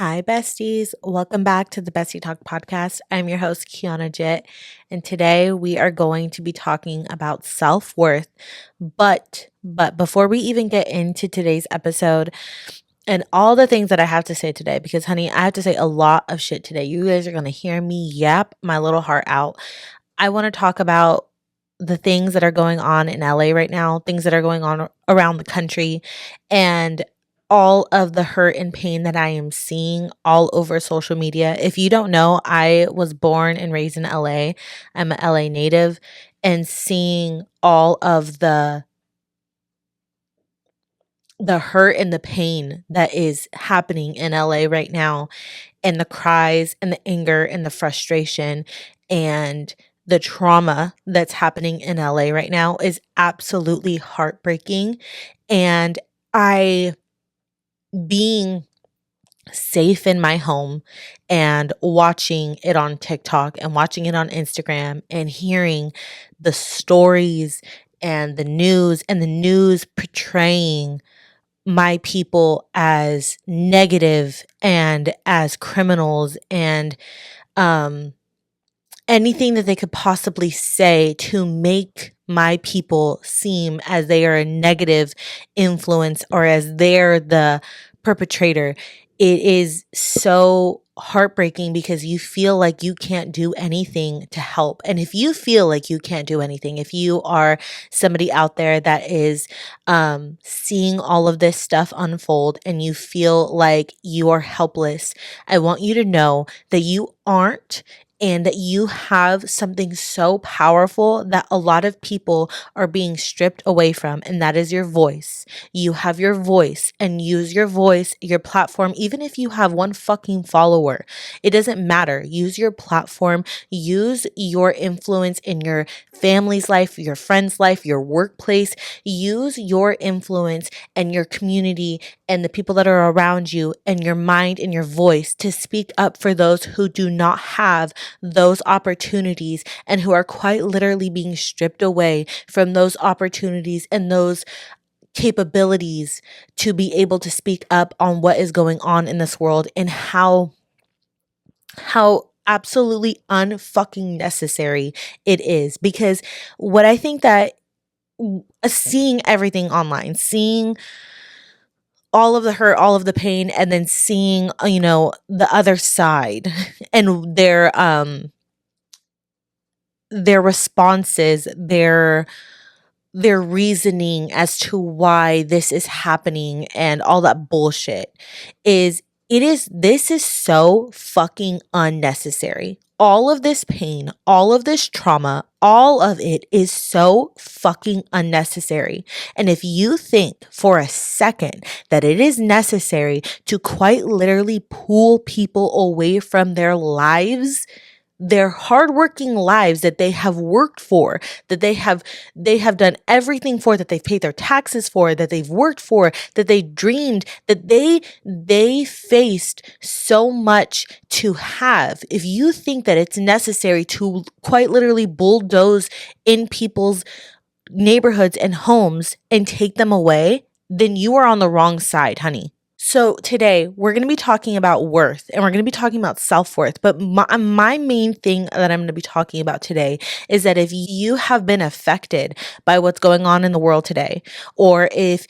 Hi, besties. Welcome back to the Bestie Talk podcast. I'm your host, Kianna Jit, and today we are going to be talking about self-worth. But before we even get into today's episode and all the things that I have to say today, because honey, I have to say a lot of shit today. You guys are going to hear me yap my little heart out. I want to talk about the things that are going on in LA right now, things that are going on around the country, and all of the hurt and pain that I am seeing all over social media. If you don't know, I was born and raised in LA. I'm an LA native, and seeing all of the hurt and the pain that is happening in LA right now, and the cries and the anger and the frustration and the trauma that's happening in LA right now is absolutely heartbreaking. And I, being safe in my home and watching it on TikTok and watching it on Instagram and hearing the stories and the news portraying my people as negative and as criminals and um anything that they could possibly say to make my people seem as they are a negative influence or as they're the perpetrator. It is so heartbreaking because you feel like you can't do anything to help. And if you feel like you can't do anything, if you are somebody out there that is seeing all of this stuff unfold and you feel like you are helpless, I want you to know that you aren't, and that you have something so powerful that a lot of people are being stripped away from, and that is your voice. You have your voice, and use your voice, your platform, even if you have one fucking follower. It doesn't matter. Use your platform, use your influence in your family's life, your friend's life, your workplace. Use your influence and your community and the people that are around you and your mind and your voice to speak up for those who do not have those opportunities and who are quite literally being stripped away from those opportunities and those capabilities to be able to speak up on what is going on in this world and how absolutely unfucking necessary it is. Because what I think that seeing everything online, seeing all of the hurt, all of the pain, and then seeing, the other side and their responses, their reasoning as to why this is happening and all that bullshit this is so fucking unnecessary. All of this pain, all of this trauma, all of it is so fucking unnecessary. And if you think for a second that it is necessary to quite literally pull people away from their hardworking lives that they have worked for, that they have done everything for, that they've paid their taxes for, that they've worked for, that they dreamed, that they faced so much to have. If you think that it's necessary to quite literally bulldoze in people's neighborhoods and homes and take them away, then you are on the wrong side, honey. So today we're going to be talking about worth, and we're going to be talking about self-worth. But my main thing that I'm going to be talking about today is that if you have been affected by what's going on in the world today, or if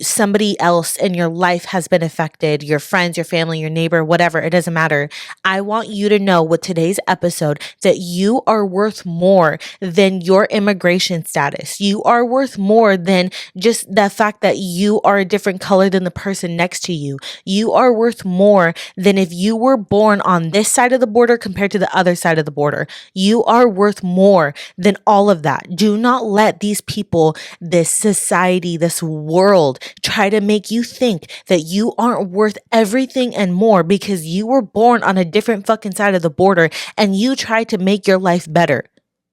somebody else in your life has been affected, your friends, your family, your neighbor, whatever, it doesn't matter. I want you to know with today's episode that you are worth more than your immigration status. You are worth more than just the fact that you are a different color than the person next to you. You are worth more than if you were born on this side of the border compared to the other side of the border. You are worth more than all of that. Do not let these people, this society, this world try to make you think that you aren't worth everything and more because you were born on a different fucking side of the border and you try to make your life better.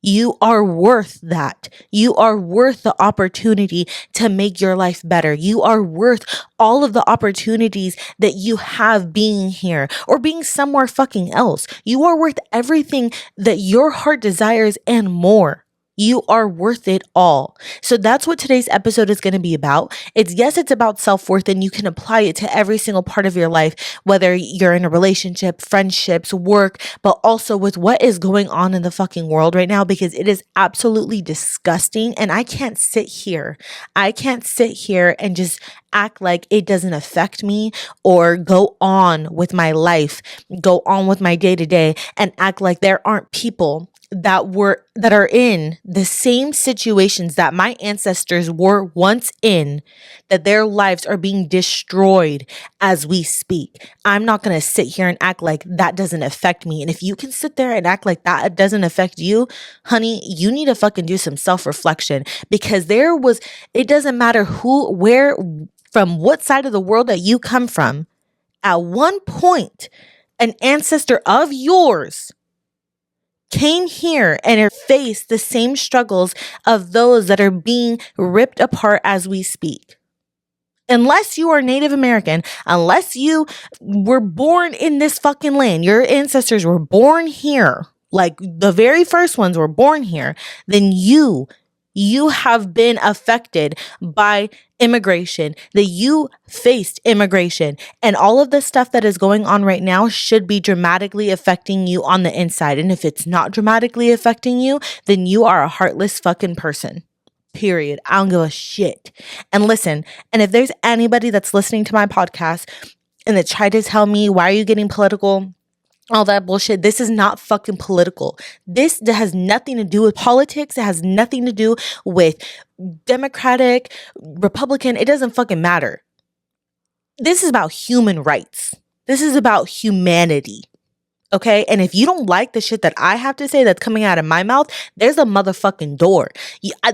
You are worth that. You are worth the opportunity to make your life better. You are worth all of the opportunities that you have being here or being somewhere fucking else. You are worth everything that your heart desires and more. You are worth it all. So that's what today's episode is going to be about. It's about self-worth, and you can apply it to every single part of your life, whether you're in a relationship, friendships, work, but also with what is going on in the fucking world right now, because it is absolutely disgusting. And I can't sit here. I can't sit here and just act like it doesn't affect me, or go on with my life, go on with my day to day, and act like there aren't people that are in the same situations that my ancestors were once in, that their lives are being destroyed as we speak. I'm not going to sit here and act like that doesn't affect me. And if you can sit there and act like that doesn't affect you, honey, you need to fucking do some self-reflection, because it doesn't matter who, where, from what side of the world that you come from. At one point, an ancestor of yours came here and faced the same struggles of those that are being ripped apart as we speak. Unless you are Native American, unless you were born in this fucking land, your ancestors were born here, like the very first ones were born here, then you have been affected by immigration, that you faced immigration, and all of the stuff that is going on right now should be dramatically affecting you on the inside. And if it's not dramatically affecting you, then you are a heartless fucking person. Period. I don't give a shit. And listen, and if there's anybody that's listening to my podcast and that tried to tell me, why are you getting political? All that bullshit. This is not fucking political. This has nothing to do with politics. It has nothing to do with Democratic, Republican. It doesn't fucking matter. This is about human rights. This is about humanity. Okay. And if you don't like the shit that I have to say that's coming out of my mouth, there's a motherfucking door.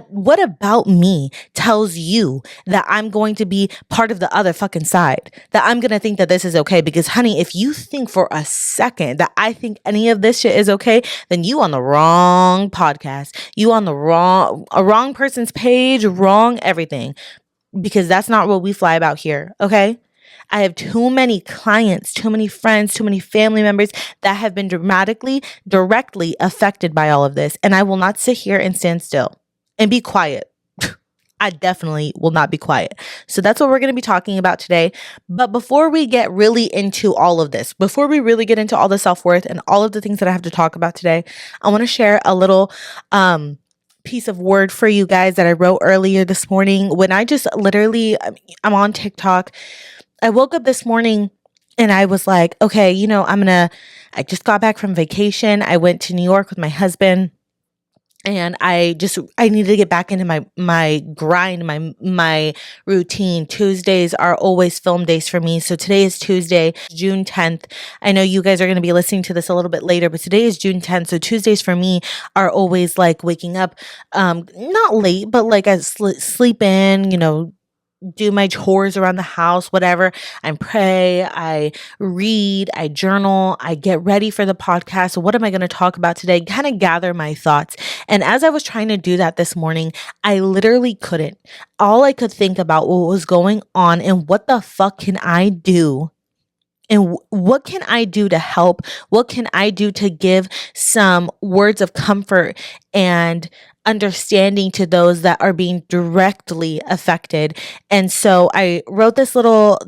What about me tells you that I'm going to be part of the other fucking side? That I'm going to think that this is okay? Because, honey, if you think for a second that I think any of this shit is okay, then you on the wrong podcast. You on the wrong person's page, wrong everything. Because that's not what we fly about here. Okay. I have too many clients, too many friends, too many family members that have been directly affected by all of this. And I will not sit here and stand still and be quiet. I definitely will not be quiet. So that's what we're going to be talking about today. But before we get really into all of this, before we really get into all the self-worth and all of the things that I have to talk about today, I want to share a little piece of word for you guys that I wrote earlier this morning when I just literally, I'm on TikTok. I woke up this morning and I was like, okay, I just got back from vacation. I went to New York with my husband, and I needed to get back into my grind, my routine. Tuesdays are always film days for me. So today is Tuesday, June 10th. I know you guys are going to be listening to this a little bit later, but today is June 10th. So Tuesdays for me are always like waking up, not late, but like I sleep in, do my chores around the house, whatever. I pray, I read, I journal, I get ready for the podcast. So what am I going to talk about today? Kind of gather my thoughts. And as I was trying to do that this morning, I literally couldn't. All I could think about what was going on and what the fuck can I do? And what can I do to help? What can I do to give some words of comfort and understanding to those that are being directly affected? And so I wrote this little,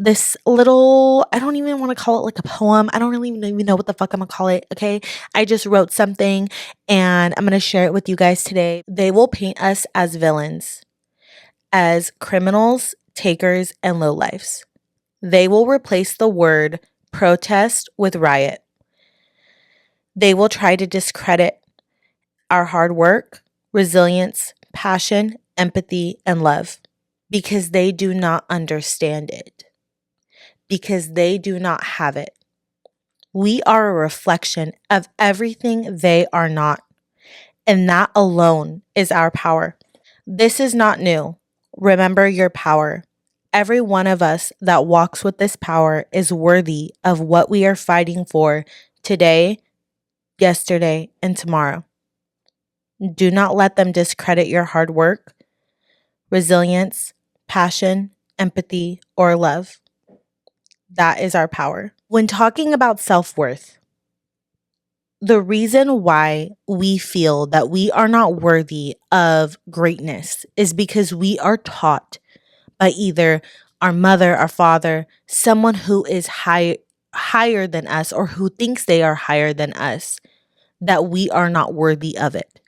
I don't even want to call it like a poem. I don't really even know what the fuck I'm gonna call it. Okay. I just wrote something and I'm going to share it with you guys today. They will paint us as villains, as criminals, takers, and lowlifes. They will replace the word protest with riot. They will try to discredit our hard work, resilience, passion, empathy, and love, because they do not understand it, because they do not have it. We are a reflection of everything they are not, and that alone is our power. This is not new. Remember your power. Every one of us that walks with this power is worthy of what we are fighting for today, yesterday, and tomorrow. Do not let them discredit your hard work, resilience, passion, empathy, or love. That is our power. When talking about self-worth, The reason why we feel that we are not worthy of greatness is because we are taught by either our mother, our father, someone who is higher than us or who thinks they are higher than us, that we are not worthy of it.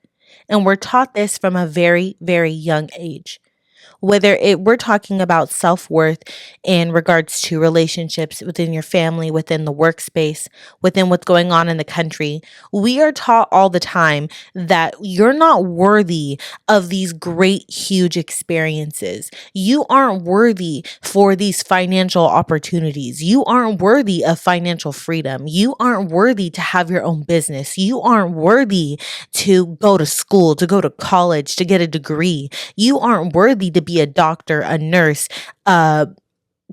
And we're taught this from a very, very young age. We're talking about self-worth in regards to relationships within your family, within the workspace, within what's going on in the country, we are taught all the time that you're not worthy of these great huge experiences. You aren't worthy for these financial opportunities. You aren't worthy of financial freedom. You aren't worthy to have your own business. You aren't worthy to go to school, to go to college, to get a degree. You aren't worthy to be a doctor, a nurse, a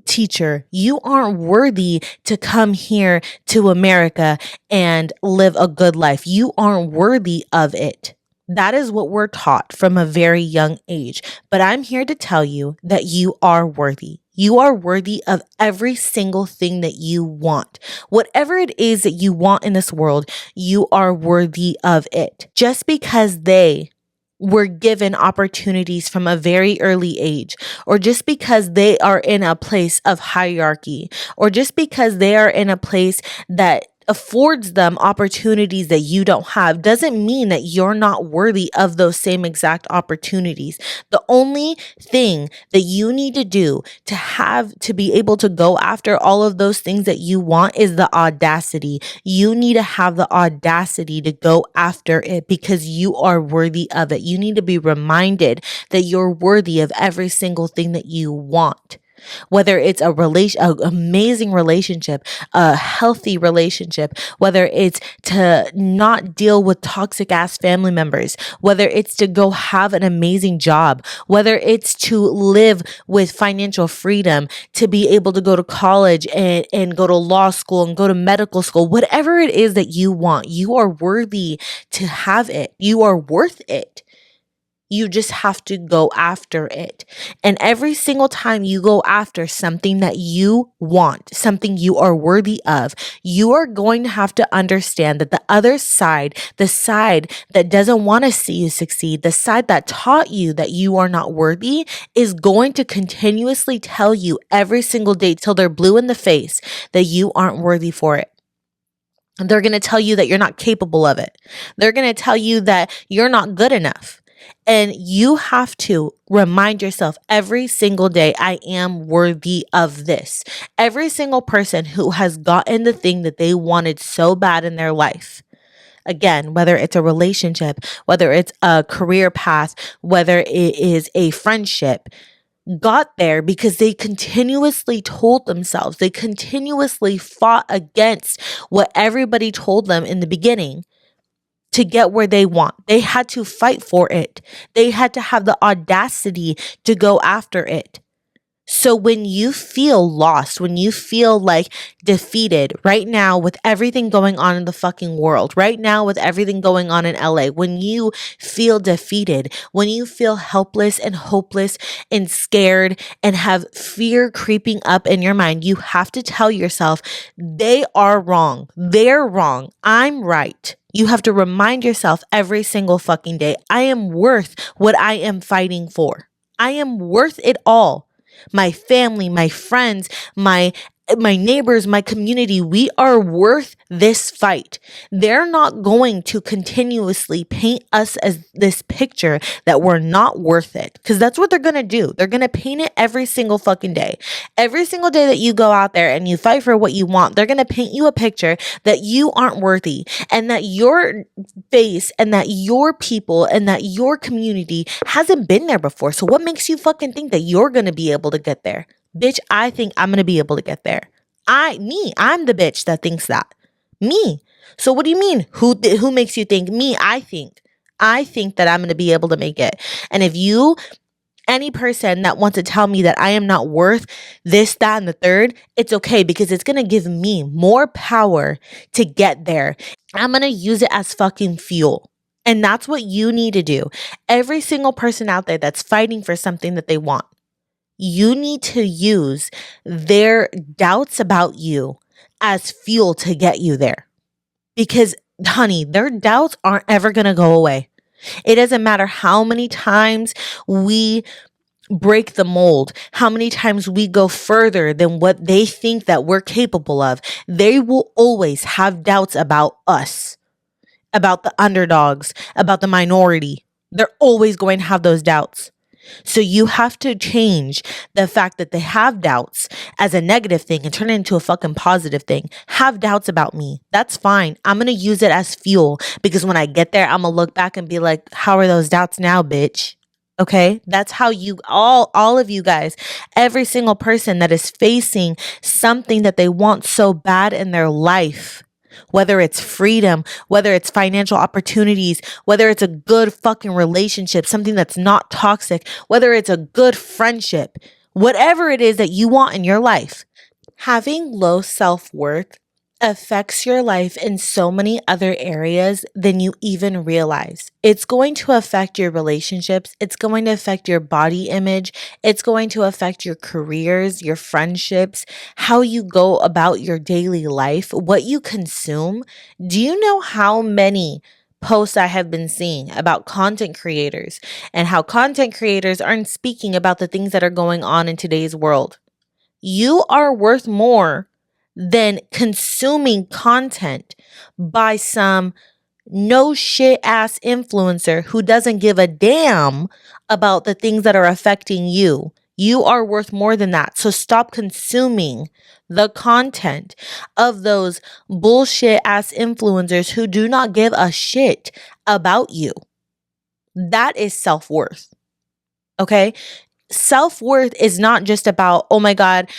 teacher. You aren't worthy to come here to America and live a good life. You aren't worthy of it. That is what we're taught from a very young age. But I'm here to tell you that you are worthy. You are worthy of every single thing that you want. Whatever it is that you want in this world, you are worthy of it. Just because they were given opportunities from a very early age, or just because they are in a place of hierarchy, or just because they are in a place that affords them opportunities that you don't have, doesn't mean that you're not worthy of those same exact opportunities. The only thing that you need to do to be able to go after all of those things that you want is the audacity. You need to have the audacity to go after it because you are worthy of it. You need to be reminded that you're worthy of every single thing that you want. Whether it's an amazing relationship, a healthy relationship, whether it's to not deal with toxic ass family members, whether it's to go have an amazing job, whether it's to live with financial freedom, to be able to go to college and go to law school and go to medical school, whatever it is that you want, you are worthy to have it. You are worth it. You just have to go after it. And every single time you go after something that you want, something you are worthy of, you are going to have to understand that the other side, the side that doesn't want to see you succeed, the side that taught you that you are not worthy, is going to continuously tell you every single day till they're blue in the face that you aren't worthy for it. They're going to tell you that you're not capable of it. They're going to tell you that you're not good enough. And you have to remind yourself every single day, I am worthy of this. Every single person who has gotten the thing that they wanted so bad in their life, again, whether it's a relationship, whether it's a career path, whether it is a friendship, got there because they continuously told themselves, they continuously fought against what everybody told them in the beginning to get where they want. They had to fight for it. They had to have the audacity to go after it. So when you feel lost, when you feel like defeated right now with everything going on in the fucking world, right now with everything going on in LA, when you feel defeated, when you feel helpless and hopeless and scared and have fear creeping up in your mind, you have to tell yourself, they are wrong. They're wrong. I'm right. You have to remind yourself every single fucking day, I am worth what I am fighting for. I am worth it all. My family, my friends, my neighbors, my community, we are worth this fight. They're not going to continuously paint us as this picture that we're not worth it, because that's what they're going to do. They're going to paint it every single fucking day. Every single day that you go out there and you fight for what you want, they're going to paint you a picture that you aren't worthy and that your face and that your people and that your community hasn't been there before. So what makes you fucking think that you're going to be able to get there? Bitch, I think I'm going to be able to get there. I'm the bitch that thinks that. Me. So what do you mean? Who makes you think? Me, I think. I think that I'm going to be able to make it. And if any person that wants to tell me that I am not worth this, that, and the third, it's okay, because it's going to give me more power to get there. I'm going to use it as fucking fuel. And that's what you need to do. Every single person out there that's fighting for something that they want, you need to use their doubts about you as fuel to get you there. Because honey, their doubts aren't ever going to go away. It doesn't matter how many times we break the mold, how many times we go further than what they think that we're capable of. They will always have doubts about us, about the underdogs, about the minority. They're always going to have those doubts. So you have to change the fact that they have doubts as a negative thing and turn it into a fucking positive thing. Have doubts about me. That's fine. I'm going to use it as fuel because when I get there, I'm going to look back and be like, how are those doubts now, bitch? Okay? That's how you all of you guys, every single person that is facing something that they want so bad in their life, whether it's freedom, whether it's financial opportunities, whether it's a good fucking relationship, something that's not toxic, whether it's a good friendship, whatever it is that you want in your life, having low self-worth affects your life in so many other areas than you even realize. It's going to affect your relationships. It's going to affect your body image. It's going to affect your careers, your friendships, how you go about your daily life, what you consume. Do you know how many posts I have been seeing about content creators and how content creators aren't speaking about the things that are going on in today's world? You are worth more than consuming content by some no shit ass influencer who doesn't give a damn about the things that are affecting you. You are worth more than that. So stop consuming the content of those bullshit ass influencers who do not give a shit about you. That is self-worth. Okay? Self-worth is not just about, oh my God,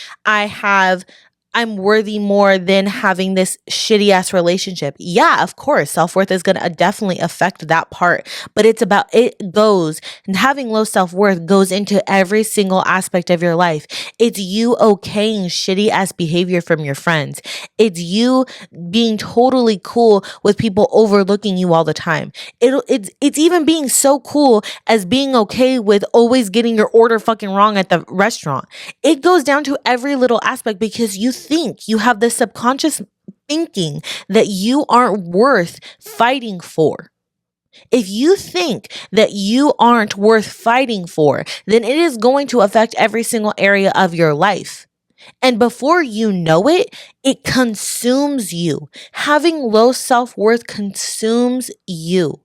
I'm worthy more than having this shitty ass relationship. Yeah, of course, self-worth is going to definitely affect that part, but and having low self-worth goes into every single aspect of your life. It's you okaying shitty ass behavior from your friends. It's you being totally cool with people overlooking you all the time. It's even being so cool as being okay with always getting your order fucking wrong at the restaurant. It goes down to every little aspect because you think you have this subconscious thinking that you aren't worth fighting for. If you think that you aren't worth fighting for, then it is going to affect every single area of your life. And before you know it, it consumes you. Having low self-worth consumes you.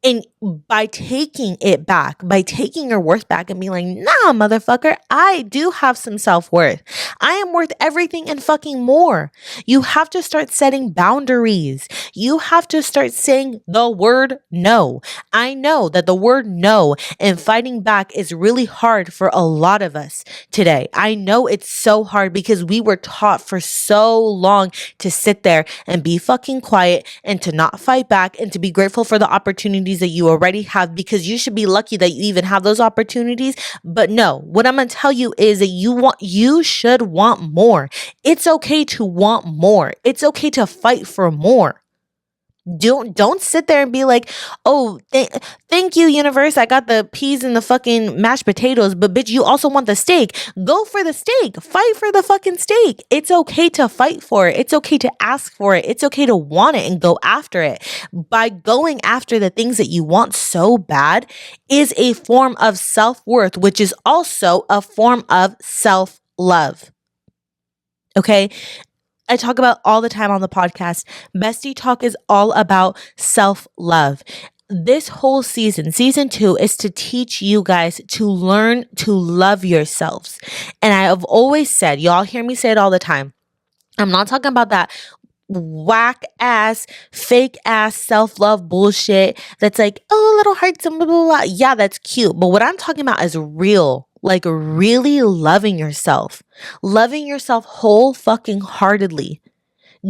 And by taking it back, by taking your worth back and being like, nah, motherfucker, I do have some self-worth. I am worth everything and fucking more. You have to start setting boundaries. You have to start saying the word no. I know that the word no and fighting back is really hard for a lot of us today. I know it's so hard because we were taught for so long to sit there and be fucking quiet and to not fight back and to be grateful for the opportunities that you already have, because you should be lucky that you even have those opportunities. But no, what I'm going to tell you is that you should want more. It's okay to want more. It's okay to fight for more. Don't sit there and be like, oh, thank you, universe. I got the peas and the fucking mashed potatoes, but bitch, you also want the steak. Go for the steak. Fight for the fucking steak. It's okay to fight for it. It's okay to ask for it. It's okay to want it and go after it. By going after the things that you want so bad is a form of self-worth, which is also a form of self-love. Okay? I talk about all the time on the podcast. Bestie Talk is all about self-love. This whole season 2, is to teach you guys to learn to love yourselves. And I have always said, y'all hear me say it all the time, I'm not talking about that whack ass, fake ass self-love bullshit that's like, oh, little hearts and blah, blah, blah. Yeah, that's cute. But what I'm talking about is real. Like really loving yourself whole fucking heartedly,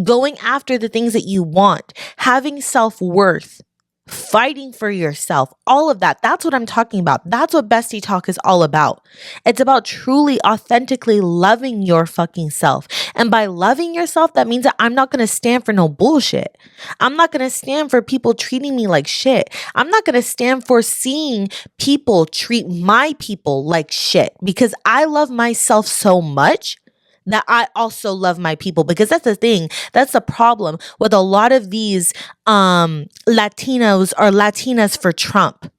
going after the things that you want, having self-worth, fighting for yourself, all of that. That's what I'm talking about. That's what Bestie Talk is all about. It's about truly, authentically loving your fucking self. And by loving yourself, that means that I'm not going to stand for no bullshit. I'm not going to stand for people treating me like shit. I'm not going to stand for seeing people treat my people like shit, because I love myself so much that I also love my people, because that's the thing. That's the problem with a lot of these Latinos or Latinas for Trump,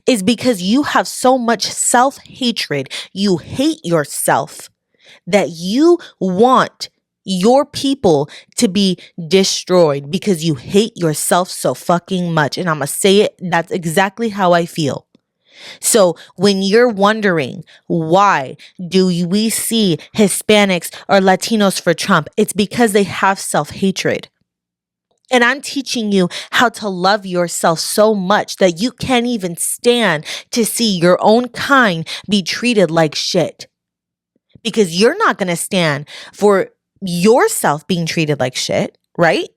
is because you have so much self-hatred. You hate yourself that you want your people to be destroyed because you hate yourself so fucking much. And I'm gonna say it, that's exactly how I feel. So when you're wondering why do we see Hispanics or Latinos for Trump, it's because they have self-hatred. And I'm teaching you how to love yourself so much that you can't even stand to see your own kind be treated like shit. Because you're not going to stand for yourself being treated like shit, right?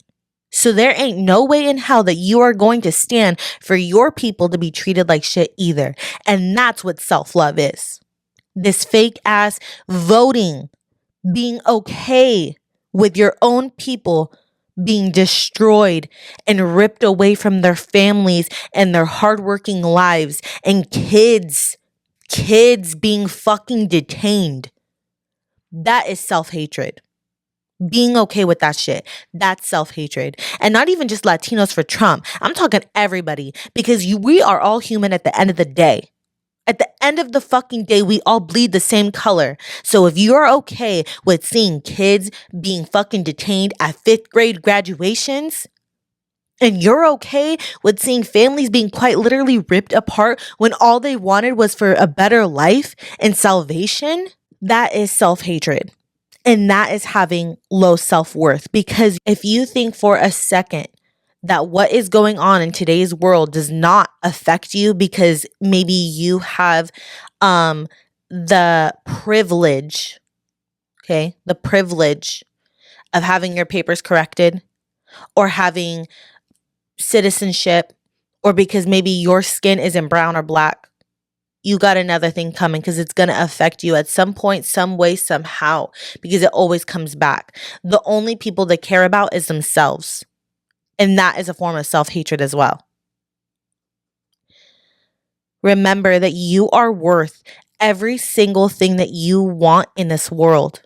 So there ain't no way in hell that you are going to stand for your people to be treated like shit either. And that's what self-love is. This fake ass voting, being okay with your own people being destroyed and ripped away from their families and their hardworking lives, and kids being fucking detained. That is self-hatred. Being okay with that shit, that's self-hatred. And not even just Latinos for Trump. I'm talking everybody, because we are all human at the end of the day. At the end of the fucking day, we all bleed the same color. So if you're okay with seeing kids being fucking detained at 5th grade graduations, and you're okay with seeing families being quite literally ripped apart when all they wanted was for a better life and salvation, that is self-hatred. And that is having low self-worth. Because if you think for a second that what is going on in today's world does not affect you because maybe you have the privilege, okay, the privilege of having your papers corrected, or having citizenship, or because maybe your skin isn't brown or black, you got another thing coming, because it's going to affect you at some point, some way, somehow, because it always comes back. The only people they care about is themselves. And that is a form of self-hatred as well. Remember that you are worth every single thing that you want in this world.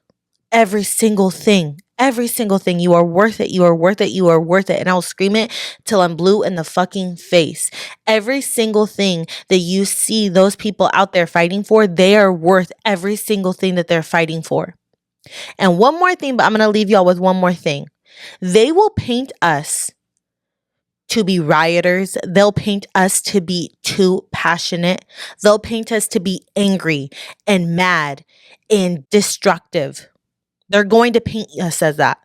Every single thing. Every single thing. You are worth it. You are worth it. You are worth it. And I'll scream it till I'm blue in the fucking face. Every single thing that you see those people out there fighting for, they are worth every single thing that they're fighting for. And one more thing, but I'm going to leave y'all with one more thing. They will paint us to be rioters. They'll paint us to be too passionate. They'll paint us to be angry and mad and destructive. They're going to paint us as that.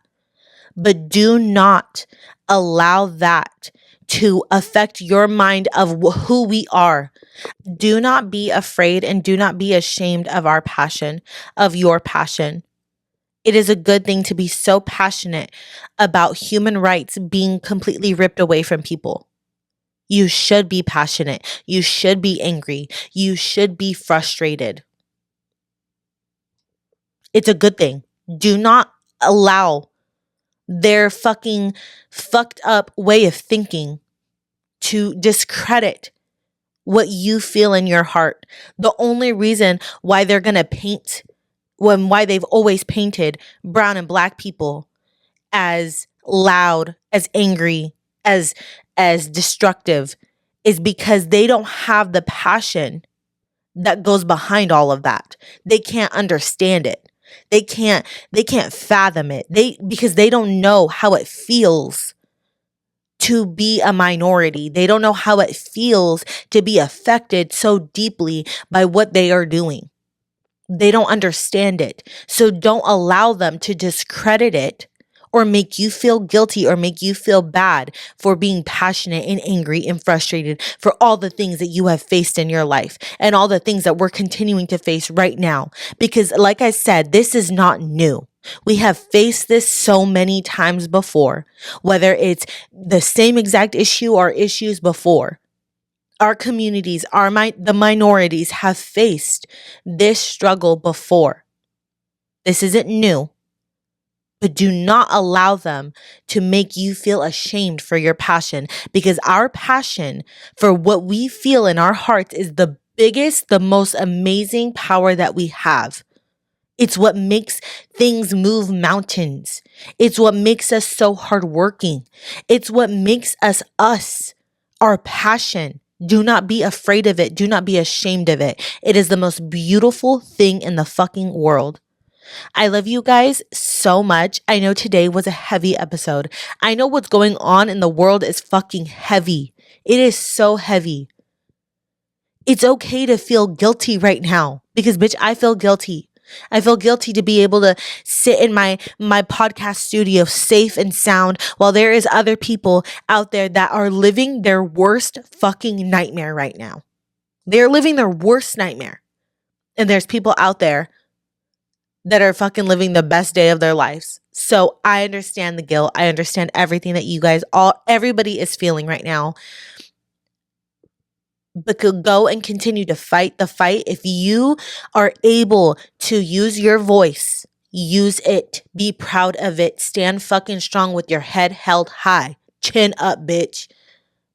But do not allow that to affect your mind of who we are. Do not be afraid and do not be ashamed of our passion, of your passion. It is a good thing to be so passionate about human rights being completely ripped away from people. You should be passionate. You should be angry. You should be frustrated. It's a good thing. Do not allow their fucking fucked up way of thinking to discredit what you feel in your heart. The only reason why they're going to paint, why they've always painted brown and black people as loud, as angry, as destructive, is because they don't have the passion that goes behind all of that. They can't understand it. They can't fathom it. Because they don't know how it feels to be a minority. They don't know how it feels to be affected so deeply by what they are doing. They don't understand it. So don't allow them to discredit it or make you feel guilty or make you feel bad for being passionate and angry and frustrated for all the things that you have faced in your life and all the things that we're continuing to face right now. Because like I said, this is not new. We have faced this so many times before, whether it's the same exact issue or issues before. Our communities, the minorities have faced this struggle before. This isn't new. But do not allow them to make you feel ashamed for your passion, because our passion for what we feel in our hearts is the biggest, the most amazing power that we have. It's what makes things move mountains. It's what makes us so hardworking. It's what makes us us, our passion. Do not be afraid of it. Do not be ashamed of it. It is the most beautiful thing in the fucking world. I love you guys so much. I know today was a heavy episode. I know what's going on in the world is fucking heavy. It is so heavy. It's okay to feel guilty right now because bitch, I feel guilty. I feel guilty to be able to sit in my podcast studio safe and sound while there is other people out there that are living their worst fucking nightmare right now. They're living their worst nightmare. And there's people out there that are fucking living the best day of their lives. So I understand the guilt. I understand everything that you guys everybody is feeling right now. But could go and continue to fight the fight. If you are able to use your voice, use it. Be proud of it. Stand fucking strong with your head held high. Chin up, bitch.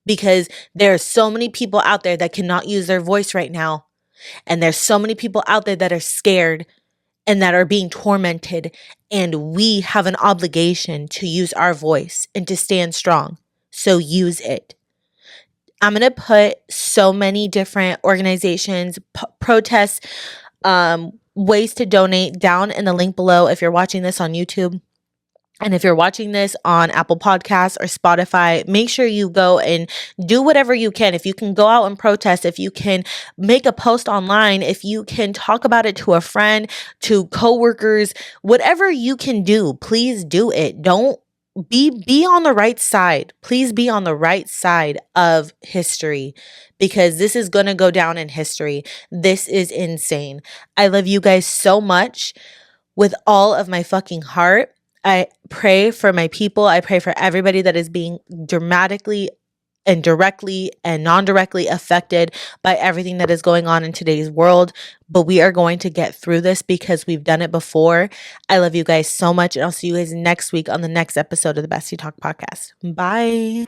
Because there are so many people out there that cannot use their voice right now. And there's so many people out there that are scared and that are being tormented. And we have an obligation to use our voice and to stand strong. So use it. I'm going to put so many different organizations, protests, ways to donate down in the link below if you're watching this on YouTube. And if you're watching this on Apple Podcasts or Spotify, make sure you go and do whatever you can. If you can go out and protest, if you can make a post online, if you can talk about it to a friend, to coworkers, whatever you can do, please do it. Don't be on the right side. Please be on the right side of history because this is going to go down in history. This is insane. I love you guys so much with all of my fucking heart. I pray for my people. I pray for everybody that is being dramatically and directly and non-directly affected by everything that is going on in today's world. But we are going to get through this because we've done it before. I love you guys so much. And I'll see you guys next week on the next episode of the Bestie Talk podcast. Bye.